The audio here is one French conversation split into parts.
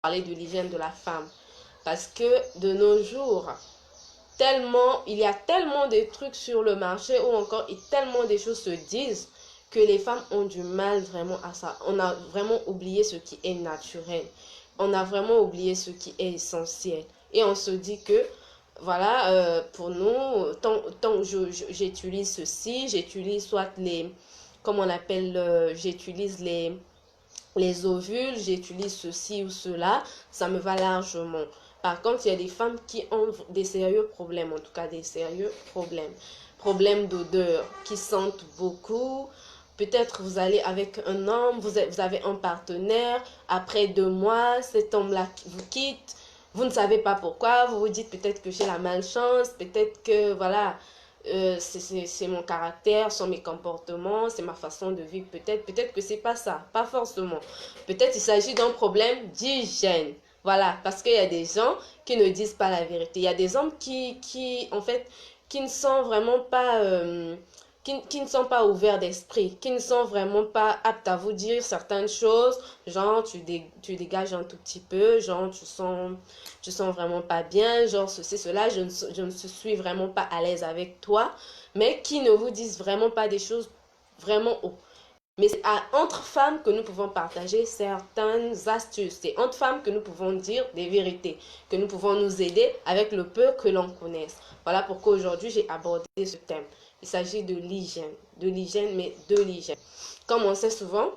parler de l'hygiène de la femme. Parce que de nos jours, il y a tellement de trucs sur le marché ou encore tellement de choses se disent que les femmes ont du mal vraiment à ça. On a vraiment oublié ce qui est naturel. On a vraiment oublié ce qui est essentiel. Et on se dit que, voilà, pour nous, tant que j'utilise ceci, j'utilise soit comme on appelle, j'utilise les ovules, j'utilise ceci ou cela, ça me va largement. Par contre, il y a des femmes qui ont des sérieux problèmes, en tout cas des sérieux problèmes. Problèmes d'odeur, qui sentent beaucoup. Peut-être vous allez avec un homme, vous avez un partenaire, après 2 mois, cet homme-là vous quitte, vous ne savez pas pourquoi, vous vous dites peut-être que j'ai la malchance, peut-être que voilà, c'est mon caractère, sont mes comportements, c'est ma façon de vivre, peut-être que c'est pas ça, pas forcément. Peut-être il s'agit d'un problème d'hygiène. Voilà, parce qu'il y a des gens qui ne disent pas la vérité. Il y a des hommes en fait, qui ne sont vraiment pas, qui ne sont pas ouverts d'esprit, qui ne sont vraiment pas aptes à vous dire certaines choses, genre tu dégages un tout petit peu, genre tu sens vraiment pas bien, genre ceci, cela, je ne suis vraiment pas à l'aise avec toi, mais qui ne vous disent vraiment pas des choses vraiment haut. Mais c'est entre femmes que nous pouvons partager certaines astuces. C'est entre femmes que nous pouvons dire des vérités, que nous pouvons nous aider avec le peu que l'on connaisse. Voilà pourquoi aujourd'hui j'ai abordé ce thème. Il s'agit de l'hygiène, mais de l'hygiène. Comme on sait souvent,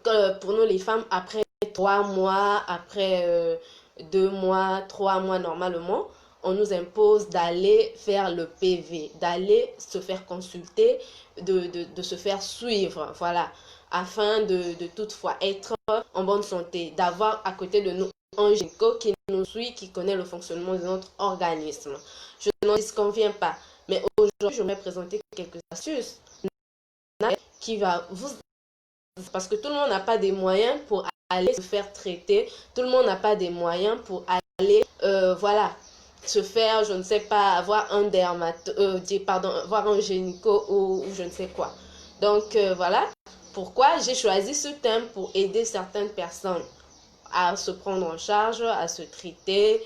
que pour nous les femmes, après 3 mois, après 2 mois, 3 mois normalement, on nous impose d'aller faire le PV, d'aller se faire consulter, de se faire suivre, voilà, afin de toutefois être en bonne santé, d'avoir à côté de nous un gynéco qui nous suit, qui connaît le fonctionnement de notre organisme. Je n'en disconviens pas, mais aujourd'hui, je vais présenter quelques astuces qui va vous... Parce que tout le monde n'a pas des moyens pour aller se faire traiter, tout le monde n'a pas des moyens pour aller, voilà, se faire, je ne sais pas, avoir un avoir un gynéco ou je ne sais quoi. Donc voilà pourquoi j'ai choisi ce thème pour aider certaines personnes à se prendre en charge, à se traiter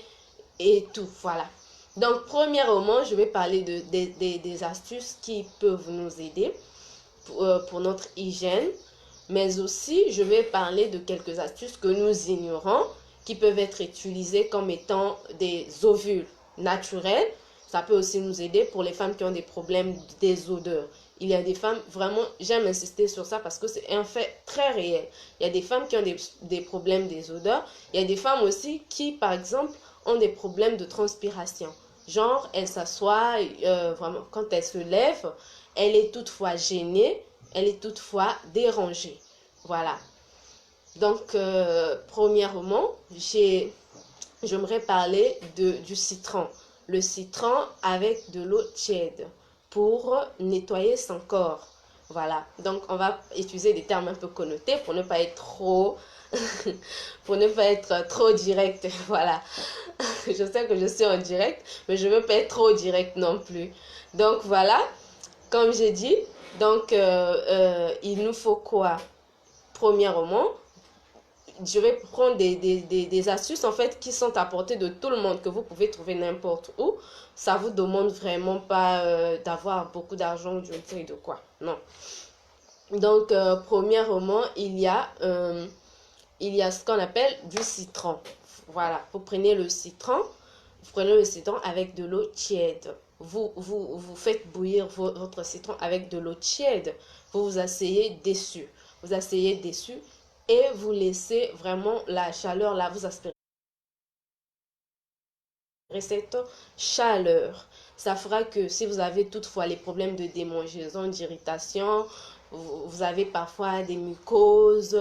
et tout, voilà. Donc premièrement, je vais parler des astuces qui peuvent nous aider pour notre hygiène, mais aussi je vais parler de quelques astuces que nous ignorons qui peuvent être utilisées comme étant des ovules naturels. Ça peut aussi nous aider pour les femmes qui ont des problèmes des odeurs. Il y a des femmes, vraiment, j'aime insister sur ça parce que c'est un fait très réel. Il y a des femmes qui ont des problèmes des odeurs. Il y a des femmes aussi qui, par exemple, ont des problèmes de transpiration. Genre, elle s'assoit, vraiment, quand elle se lève, elle est toutefois gênée, elle est toutefois dérangée. Voilà. Donc, premièrement, j'aimerais parler du citron. Le citron avec de l'eau tiède pour nettoyer son corps. Voilà. Donc, on va utiliser des termes un peu connotés pour ne pas être trop, pour ne pas être trop direct. Voilà. Je sais que je suis en direct, mais je ne veux pas être trop direct non plus. Donc, voilà. Comme j'ai dit, donc, il nous faut quoi? Premièrement, je vais prendre des astuces en fait qui sont à portée de tout le monde, que vous pouvez trouver n'importe où. Ça vous demande vraiment pas d'avoir beaucoup d'argent ou je ne sais de quoi. Non. Donc, premièrement, il y a ce qu'on appelle du citron. Voilà, vous prenez le citron, avec de l'eau tiède. Vous faites bouillir votre citron avec de l'eau tiède. Vous vous asseyez dessus. Vous asseyez dessus et vous laissez vraiment la chaleur là, vous aspirez cette chaleur. Ça fera que si vous avez toutefois les problèmes de démangeaison, d'irritation, vous avez parfois des mycoses,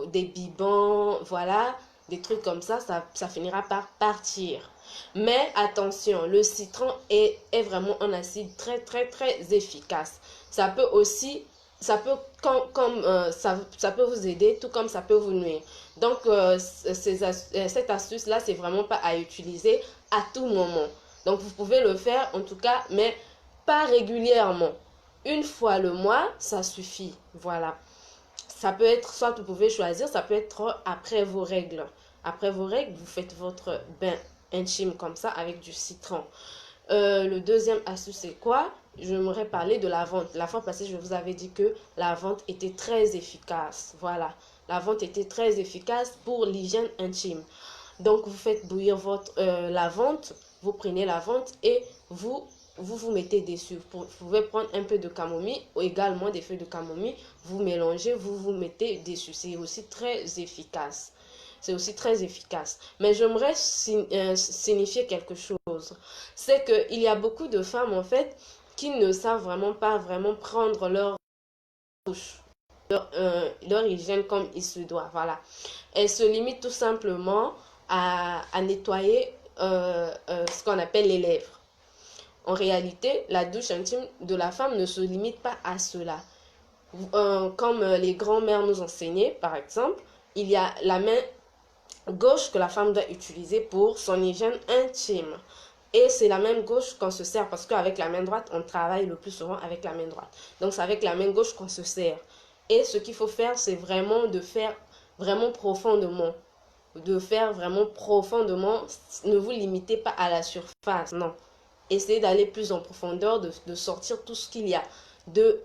des bibons, voilà, des trucs comme ça, ça finira par partir. Mais attention, le citron est vraiment un acide très très très efficace. Ça peut aussi, ça peut vous aider, tout comme ça peut vous nuire. Donc, cette astuce-là, c'est vraiment pas à utiliser à tout moment. Donc, vous pouvez le faire en tout cas, mais pas régulièrement. Une fois le mois, ça suffit. Voilà. Ça peut être, soit vous pouvez choisir, ça peut être après vos règles. Après vos règles, vous faites votre bain intime comme ça avec du citron. Le deuxième astuce, c'est quoi? J'aimerais parler de la vente. La fois passée, je vous avais dit que la vente était très efficace. Voilà, la vente était très efficace pour l'hygiène intime. Donc, vous faites bouillir la vente, vous prenez la vente et vous mettez dessus. Vous pouvez prendre un peu de camomille ou également des feuilles de camomille, vous mélangez, vous mettez dessus. C'est aussi très efficace. C'est aussi très efficace. Mais j'aimerais signifier quelque chose. C'est qu'il y a beaucoup de femmes, en fait, qui ne savent vraiment pas prendre leur douche, leur hygiène comme il se doit. Voilà. Elles se limitent tout simplement à nettoyer ce qu'on appelle les lèvres. En réalité, la douche intime de la femme ne se limite pas à cela. Comme les grands-mères nous enseignaient, par exemple, il y a la main gauche que la femme doit utiliser pour son hygiène intime. Et c'est la main gauche qu'on se sert parce qu'avec la main droite, on travaille le plus souvent avec la main droite. Donc c'est avec la main gauche qu'on se sert. Et ce qu'il faut faire, c'est vraiment de faire vraiment profondément. De faire vraiment profondément. Ne vous limitez pas à la surface, non. Essayez d'aller plus en profondeur, de sortir tout ce qu'il y a de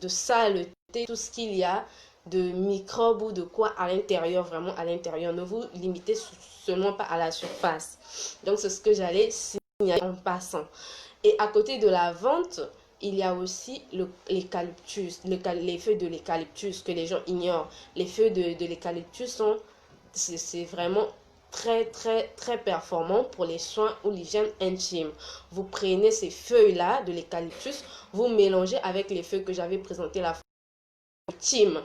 saleté, tout ce qu'il y a de microbes ou de quoi à l'intérieur, vraiment à l'intérieur. Ne vous limitez seulement pas à la surface. Donc c'est ce que j'allais signaler en passant. Et à côté de la vente, il y a aussi l'eucalyptus, les feuilles de l'eucalyptus que les gens ignorent. Les feuilles de l'eucalyptus c'est vraiment très performant pour les soins ou l'hygiène intime. Vous prenez ces feuilles-là de l'eucalyptus, vous mélangez avec les feuilles que j'avais présentées la fois, thym.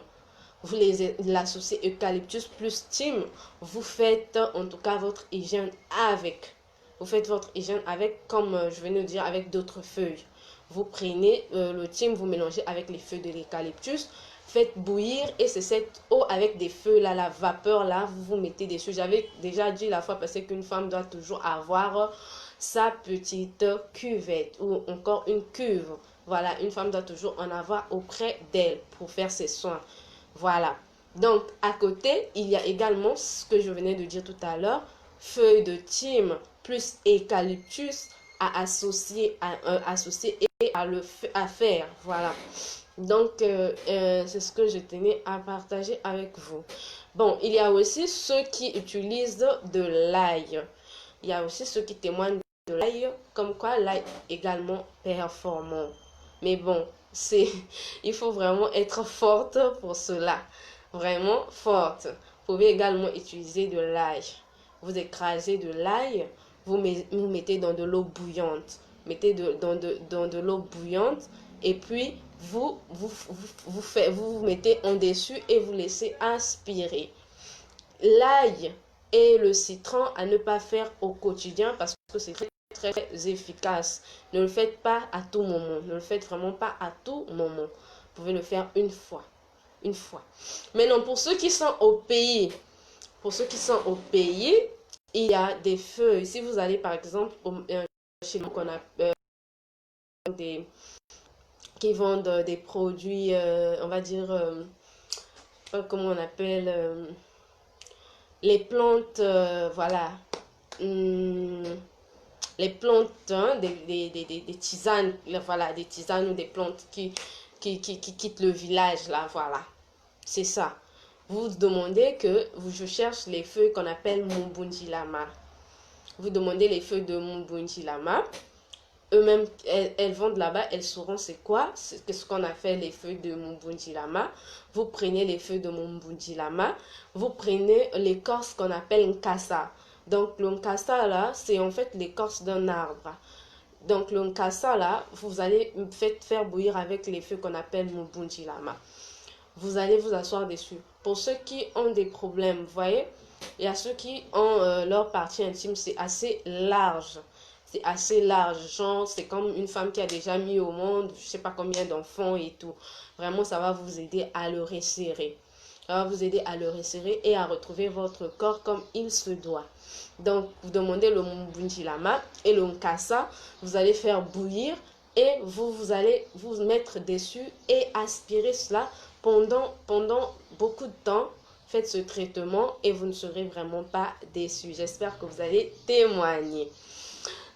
Vous l'associez eucalyptus plus thym, vous faites en tout cas votre hygiène avec. Vous faites votre hygiène avec, comme je venais de dire, avec d'autres feuilles. Vous prenez le thym, vous mélangez avec les feuilles de l'eucalyptus, faites bouillir et c'est cette eau avec des feuilles là, la vapeur là, vous mettez dessus. J'avais déjà dit la fois passée qu'une femme doit toujours avoir sa petite cuvette ou encore une cuve. Voilà, une femme doit toujours en avoir auprès d'elle pour faire ses soins. Voilà. Donc, à côté, il y a également ce que je venais de dire tout à l'heure, feuilles de thym plus eucalyptus à associer, et à faire. Voilà. Donc, c'est ce que je tenais à partager avec vous. Bon, il y a aussi ceux qui utilisent de l'ail. Il y a aussi ceux qui témoignent de l'ail, comme quoi l'ail est également performant. Mais bon, il faut vraiment être forte pour cela. Vraiment forte. Vous pouvez également utiliser de l'ail. Vous écrasez de l'ail, vous mettez dans de l'eau bouillante. Mettez dans de l'eau bouillante et puis vous mettez en dessus et vous laissez aspirer. L'ail et le citron à ne pas faire au quotidien parce que c'est très efficace. Ne le faites pas à tout moment. Ne le faites vraiment pas à tout moment. Vous pouvez le faire une fois. Une fois. Maintenant, pour ceux qui sont au pays, il y a des feuilles. Si vous allez par exemple chez nous qu'on a qui vendent des produits, on va dire, comment on appelle, les plantes, voilà. Les plantes, hein, des tisanes, voilà, des tisanes ou des plantes qui quittent le village, là, voilà. C'est ça. Vous demandez je cherche les feuilles qu'on appelle Mumbunjilama. Vous demandez les feuilles de Mumbunjilama. Eux-mêmes, elles vendent là-bas, elles sauront c'est quoi, c'est ce qu'on a fait les feuilles de Mumbunjilama. Vous prenez les feuilles de Mumbunjilama, vous prenez l'écorce qu'on appelle Nkasa. Donc le Nkasa là, c'est en fait l'écorce d'un arbre. Donc le Nkasa là, vous allez faire bouillir avec les feuilles qu'on appelle Mumbunjilama. Vous allez vous asseoir dessus. Pour ceux qui ont des problèmes, vous voyez, il y a ceux qui ont leur partie intime, c'est assez large. C'est assez large, genre c'est comme une femme qui a déjà mis au monde, je sais pas combien d'enfants et tout. Vraiment, ça va vous aider à le resserrer. Ça va vous aider à le resserrer et à retrouver votre corps comme il se doit. Donc, vous demandez le Mumbunjilama et le Nkasa, vous allez faire bouillir et vous allez vous mettre dessus et aspirer cela pendant beaucoup de temps faites ce traitement et vous ne serez vraiment pas déçus. J'espère que vous allez témoigner.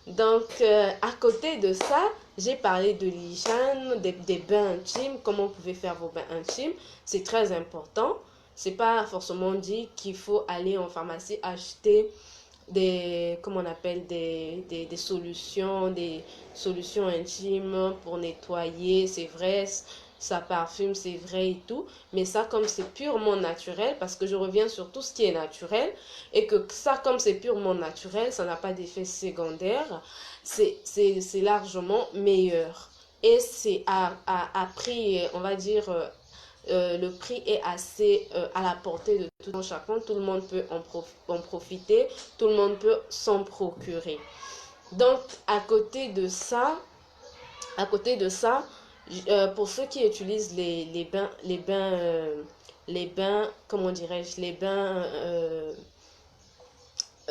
Donc, à côté de ça, j'ai parlé de l'hygiène, des bains intimes, comment vous pouvez faire vos bains intimes. C'est très important. C'est pas forcément dit qu'il faut aller en pharmacie acheter comment on appelle, des solutions intimes pour nettoyer. C'est vrai, ça parfume, c'est vrai et tout. Mais ça, comme c'est purement naturel, parce que je reviens sur tout ce qui est naturel, et que ça, comme c'est purement naturel, ça n'a pas d'effet secondaire, c'est largement meilleur. Et c'est à prix, on va dire, le prix est assez à la portée de tout un chacun. Tout le monde peut en profiter, tout le monde peut s'en procurer. Donc, à côté de ça, pour ceux qui utilisent les bains, comment dirais-je,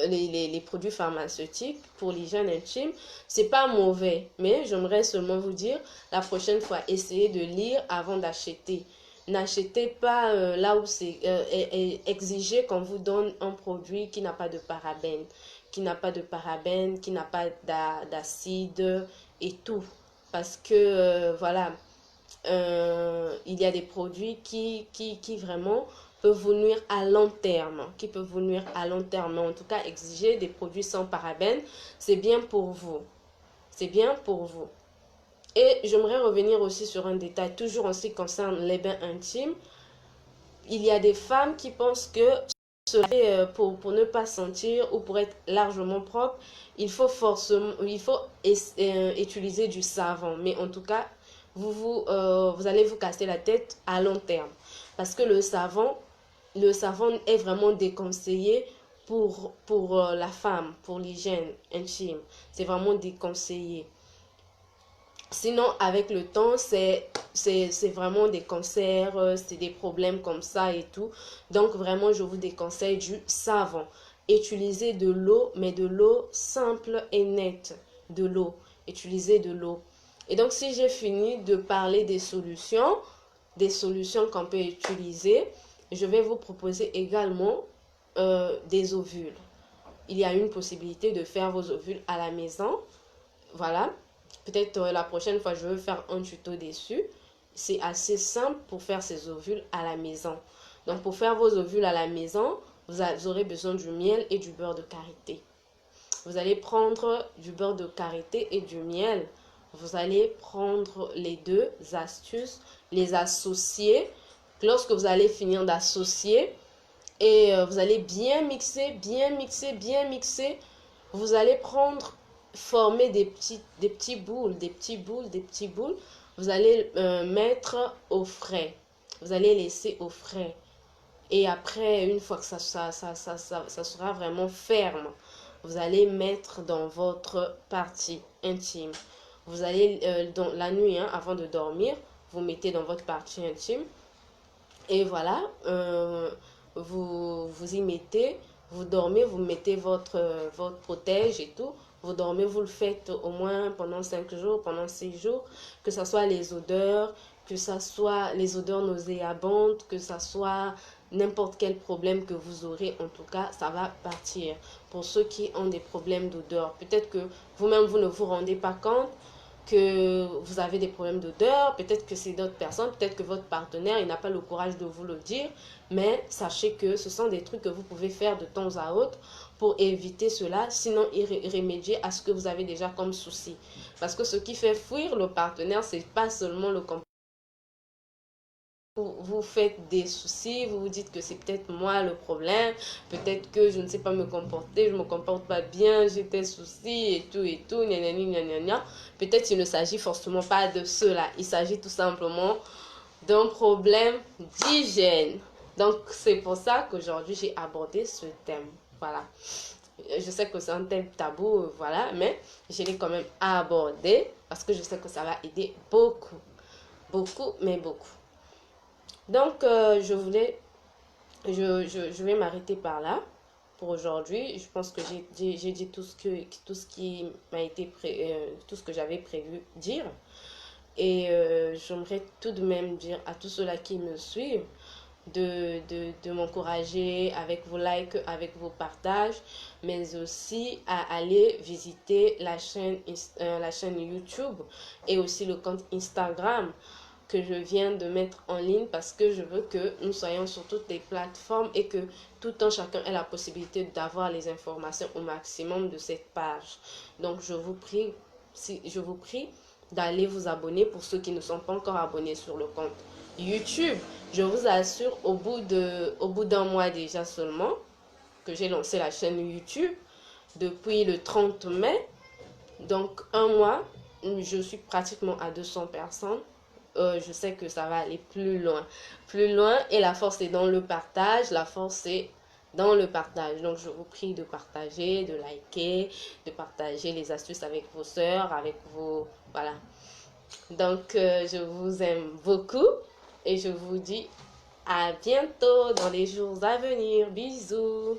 les produits pharmaceutiques pour l'hygiène intime, c'est pas mauvais, mais j'aimerais seulement vous dire, la prochaine fois, essayez de lire avant d'acheter. N'achetez pas là où c'est exigé qu'on vous donne un produit qui n'a pas de parabènes, qui n'a pas d'acide et tout. Parce que, voilà, il y a des produits qui vraiment peuvent vous nuire à long terme, Mais en tout cas, exiger des produits sans parabènes, c'est bien pour vous. C'est bien pour vous. Et j'aimerais revenir aussi sur un détail, toujours en ce qui concerne les bains intimes. Il y a des femmes qui pensent que pour ne pas sentir ou pour être largement propre, il faut utiliser du savon. Mais en tout cas, vous allez vous casser la tête à long terme. Parce que le savon est vraiment déconseillé pour la femme, pour l'hygiène intime. C'est vraiment déconseillé. Sinon, avec le temps, c'est vraiment des cancers, c'est des problèmes comme ça et tout. Donc, vraiment, je vous déconseille du savon. Utilisez de l'eau, mais de l'eau simple et nette. De l'eau. Utilisez de l'eau. Et donc, si j'ai fini de parler des solutions qu'on peut utiliser, je vais vous proposer également des ovules. Il y a une possibilité de faire vos ovules à la maison. Voilà. Peut-être la prochaine fois, je vais faire un tuto dessus. C'est assez simple pour faire ces ovules à la maison. Donc, pour faire vos ovules à la maison, vous aurez besoin du miel et du beurre de karité. Vous allez prendre du beurre de karité et du miel. Vous allez prendre les deux astuces, les associer. Lorsque vous allez finir d'associer, et vous allez bien mixer, vous allez former des petits boules. Vous allez mettre au frais. Vous allez laisser au frais. Et après, une fois que ça sera vraiment ferme, vous allez mettre dans votre partie intime. Vous allez, la nuit, avant de dormir, vous mettez dans votre partie intime. Et voilà, vous y mettez, vous dormez, vous mettez votre protège et tout. Vous dormez, vous le faites au moins pendant 5 jours, pendant 6 jours, que ce soit les odeurs, que ce soit les odeurs nauséabondes, que ce soit n'importe quel problème que vous aurez, en tout cas, ça va partir. Pour ceux qui ont des problèmes d'odeur, peut-être que vous-même, vous ne vous rendez pas compte que vous avez des problèmes d'odeur, peut-être que c'est d'autres personnes, peut-être que votre partenaire, il n'a pas le courage de vous le dire, mais sachez que ce sont des trucs que vous pouvez faire de temps à autre pour éviter cela, sinon remédier à ce que vous avez déjà comme souci. Parce que ce qui fait fuir le partenaire, c'est pas seulement le comportement. Vous faites des soucis, vous vous dites que c'est peut-être moi le problème, peut-être que je ne sais pas me comporter, je me comporte pas bien, j'ai des soucis et tout, gna. Peut-être qu'il ne s'agit forcément pas de cela, il s'agit tout simplement d'un problème d'hygiène. Donc, c'est pour ça qu'aujourd'hui, j'ai abordé ce thème. Voilà. Je sais que c'est un thème tabou, voilà, mais je l'ai quand même abordé parce que je sais que ça va aider beaucoup. Beaucoup, mais beaucoup. Donc, je vais m'arrêter par là pour aujourd'hui. Je pense que j'ai dit tout ce qui m'a été tout ce que j'avais prévu dire. Et j'aimerais tout de même dire à tous ceux-là qui me suivent de m'encourager avec vos likes, avec vos partages, mais aussi à aller visiter la chaîne YouTube et aussi le compte Instagram que je viens de mettre en ligne parce que je veux que nous soyons sur toutes les plateformes et que tout un chacun ait la possibilité d'avoir les informations au maximum de cette page. Donc je vous prie, d'aller vous abonner pour ceux qui ne sont pas encore abonnés sur le compte YouTube. Je vous assure, au bout d'un mois déjà seulement, que j'ai lancé la chaîne YouTube, depuis le 30 mai, donc un mois, je suis pratiquement à 200 personnes. Je sais que ça va aller plus loin, et la force est dans le partage, la force est dans le partage. Donc je vous prie de partager, de liker, de partager les astuces avec vos soeurs, avec vos... Voilà. Donc je vous aime beaucoup et je vous dis à bientôt dans les jours à venir. Bisous.